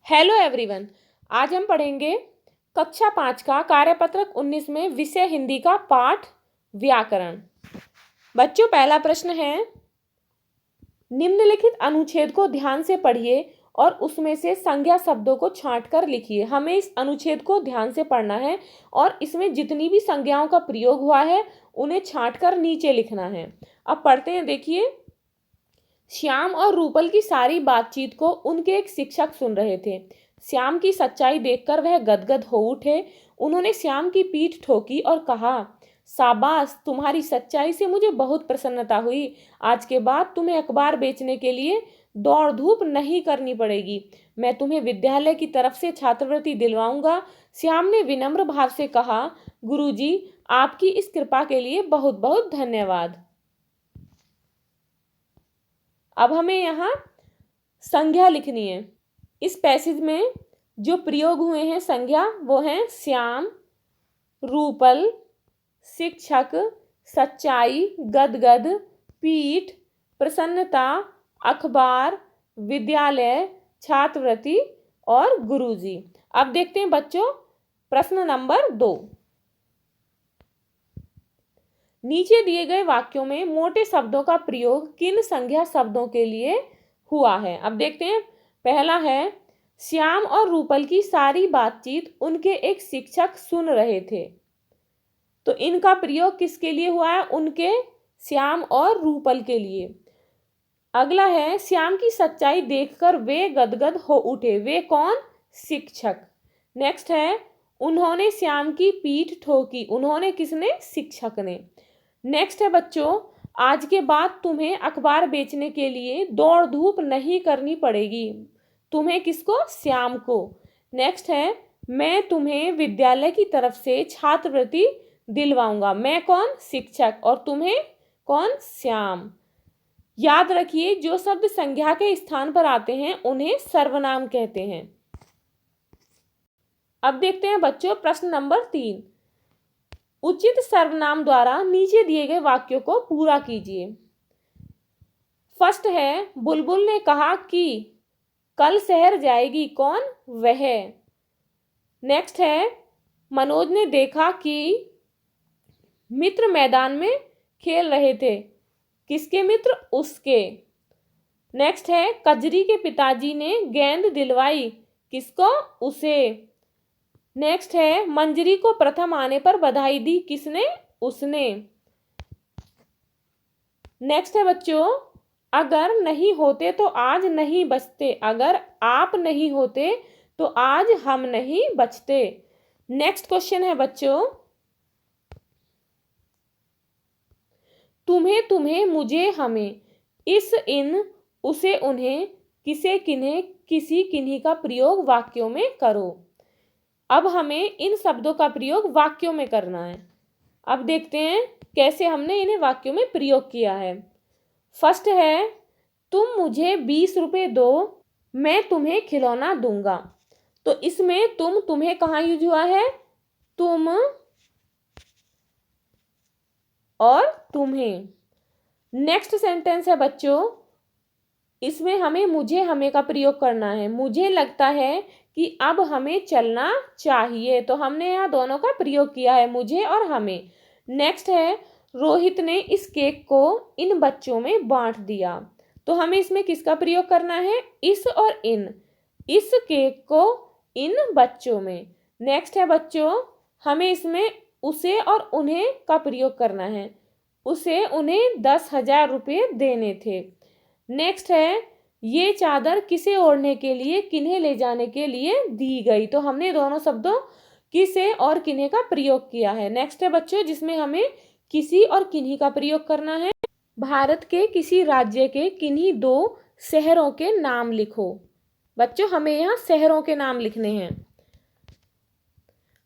Hello everyone. आज हम पढ़ेंगे कक्षा 5 का कार्यपत्रक 19 में विषय हिंदी का पाठ व्याकरण। बच्चों, पहला प्रश्न है, निम्नलिखित अनुच्छेद को ध्यान से पढ़िए और उसमें से संज्ञा शब्दों को छांटकर लिखिए। हमें इस अनुच्छेद को ध्यान से पढ़ना है और इसमें जितनी भी संज्ञाओं का प्रयोग हुआ है उन्हें छांटकर नीचे लिखना है। अब पढ़ते हैं। देखिए, श्याम और रूपल की सारी बातचीत को उनके एक शिक्षक सुन रहे थे। श्याम की सच्चाई देखकर वह गदगद हो उठे। उन्होंने श्याम की पीठ ठोकी और कहा, शाबाश, तुम्हारी सच्चाई से मुझे बहुत प्रसन्नता हुई। आज के बाद तुम्हें अखबार बेचने के लिए दौड़ धूप नहीं करनी पड़ेगी। मैं तुम्हें विद्यालय की तरफ से छात्रवृत्ति दिलवाऊंगा। श्याम ने विनम्र भाव से कहा, गुरुजी, आपकी इस कृपा के लिए बहुत बहुत धन्यवाद। अब हमें यहाँ संज्ञा लिखनी है। इस पैसेज में जो प्रयोग हुए हैं संज्ञा वो हैं श्याम, रूपल, शिक्षक, सच्चाई, गदगद, पीठ, प्रसन्नता, अखबार, विद्यालय, छात्रवृत्ति और गुरुजी। अब देखते हैं बच्चों प्रश्न नंबर 2। नीचे दिए गए वाक्यों में मोटे शब्दों का प्रयोग किन संज्ञा शब्दों के लिए हुआ है। अब देखते हैं। पहला है, श्याम और रूपल की सारी बातचीत उनके एक शिक्षक सुन रहे थे। तो इनका प्रयोग किसके लिए हुआ है? उनके, श्याम और रूपल के लिए। अगला है, श्याम की सच्चाई देखकर वे गदगद हो उठे। वे कौन? शिक्षक। नेक्स्ट है, उन्होंने श्याम की पीठ ठोकी। उन्होंने किसने? शिक्षक ने। नेक्स्ट है बच्चों, आज के बाद तुम्हें अखबार बेचने के लिए दौड़ धूप नहीं करनी पड़ेगी। तुम्हें किसको? श्याम को। नेक्स्ट है, मैं तुम्हें विद्यालय की तरफ से छात्रवृत्ति दिलवाऊंगा। मैं कौन? शिक्षक। और तुम्हें कौन? श्याम। याद रखिए, जो शब्द संज्ञा के स्थान पर आते हैं उन्हें सर्वनाम कहते हैं। अब देखते हैं बच्चों प्रश्न नंबर 3। उचित सर्वनाम द्वारा नीचे दिए गए वाक्यों को पूरा कीजिए। फर्स्ट है, बुलबुल ने कहा कि कल शहर जाएगी। कौन? वह। नेक्स्ट है, मनोज ने देखा कि मित्र मैदान में खेल रहे थे। किसके मित्र? उसके। नेक्स्ट है, कजरी के पिताजी ने गेंद दिलवाई। किसको? उसे। नेक्स्ट है, मंजरी को प्रथम आने पर बधाई दी। किसने? उसने। नेक्स्ट है बच्चों, अगर नहीं होते तो आज नहीं बचते। अगर आप नहीं होते तो आज हम नहीं बचते। नेक्स्ट क्वेश्चन है बच्चों, तुम्हें, तुम्हें, मुझे, हमें, इस, इन, उसे, उन्हें, किसे, किन्हें, किसी, किन्हीं का प्रयोग वाक्यों में करो। अब हमें इन शब्दों का प्रयोग वाक्यों में करना है। अब देखते हैं कैसे हमने इन्हें वाक्यों में प्रयोग किया है। फर्स्ट है, तुम मुझे 20 रुपए दो, मैं तुम्हें खिलौना दूंगा। तो इसमें तुम, तुम्हें कहाँ यूज हुआ है? तुम और तुम्हें। नेक्स्ट सेंटेंस है बच्चों, इसमें हमें मुझे, हमें का प्रयोग करना है। मुझे लगता है कि अब हमें चलना चाहिए। तो हमने यहाँ दोनों का प्रयोग किया है, मुझे और हमें। नेक्स्ट है, रोहित ने इस केक को इन बच्चों में बांट दिया। तो हमें इसमें किसका प्रयोग करना है? इस और इन। इस केक को इन बच्चों में। नेक्स्ट है बच्चों, हमें इसमें उसे और उन्हें का प्रयोग करना है। उसे, उन्हें 10,000 रुपये देने थे। नेक्स्ट है, ये चादर किसे ओढ़ने के लिए, किन्हें ले जाने के लिए दी गई। तो हमने दोनों शब्दों किसे और किन्हें का प्रयोग किया है। नेक्स्ट है बच्चों, जिसमें हमें किसी और किन्हीं का प्रयोग करना है। भारत के किसी राज्य के किन्हीं 2 शहरों के नाम लिखो। बच्चों, हमें यहाँ शहरों के नाम लिखने हैं।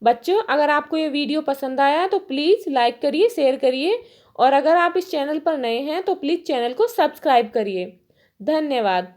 बच्चों, अगर आपको ये वीडियो पसंद आया तो प्लीज़ लाइक करिए, शेयर करिए, और अगर आप इस चैनल पर नए हैं तो प्लीज़ चैनल को सब्सक्राइब करिए। धन्यवाद।